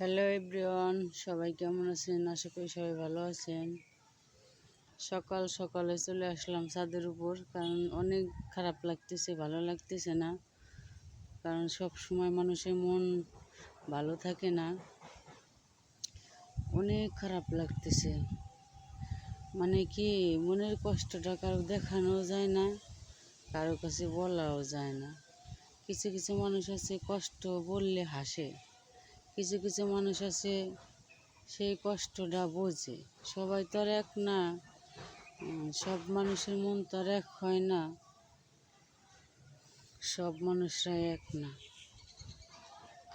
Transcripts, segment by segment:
Hello everyone, সবাই কেমন আছেন? আশা করি সবাই ভালো আছেন। সকাল সকালে চলে আসলাম ছাদের উপর, কারণ অনেক খারাপ লাগতেছে, ভালো লাগতেছে না। কারণ সব সময় মানুষের মন ভালো থাকে না, অনেক খারাপ লাগতেছে। মানে কি, মনের কষ্টটা কারো দেখানো যায় না, কারো কাছে বলাও যায় না। কিছু কিছু মানুষ আছে কষ্ট বললে হাসে, কিছু কিছু মানুষ আছে সেই কষ্টটা বোঝে। সবাই তো আর এক না, সব মানুষের মন তো আর এক হয় না, সব মানুষরাই এক না।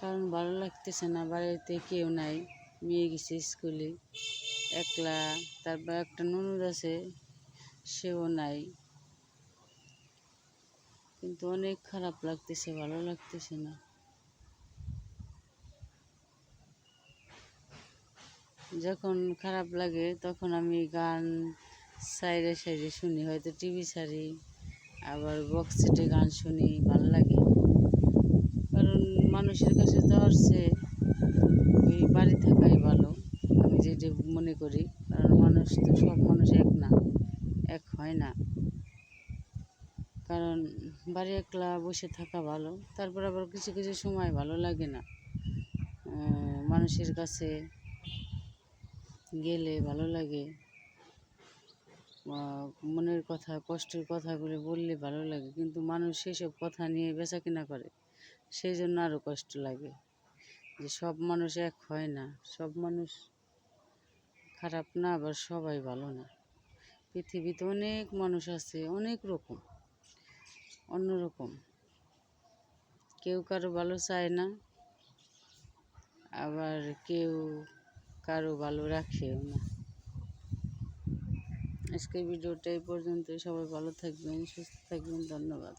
কারণ ভালো লাগতেছে না, বাড়িতে কেউ নাই, মেয়ে গেছে স্কুলে একলা, তারপর একটা ননদ আছে সেও নাই। কিন্তু অনেক খারাপ লাগতেছে, ভালো লাগতেছে না। যখন খারাপ লাগে তখন আমি গান সাইডে সাইডে শুনি, হয়তো টিভি ছাড়ি, আবার বক্স সেটে গান শুনি, ভালো লাগে। কারণ মানুষের কাছে যাওয়ার চেয়ে ওই বাড়ি থাকাই ভালো, আমি যেটা মনে করি। কারণ মানুষ তো সব মানুষ এক না, এক হয় না। কারণ বাড়ি একলা বসে থাকা ভালো, তারপর আবার কিছু কিছু সময় ভালো লাগে না, মানুষের কাছে গেলে ভালো লাগে, মনের কথা কষ্টের কথাগুলো বললে ভালো লাগে। কিন্তু মানুষ সেসব কথা নিয়ে বেচাকেনা করে, সেই জন্য আরও কষ্ট লাগে। যে সব মানুষ এক হয় না, সব মানুষ খারাপ না, আবার সবাই ভালো না। পৃথিবীতে অনেক মানুষ আছে, অনেক রকম, অন্যরকম। কেউ কারো ভালো চায় না, আবার কেউ কারো ভালো রাখেও না। আজকের ভিডিওটা এই পর্যন্তই। সবাই ভালো থাকবেন, সুস্থ থাকবেন, ধন্যবাদ।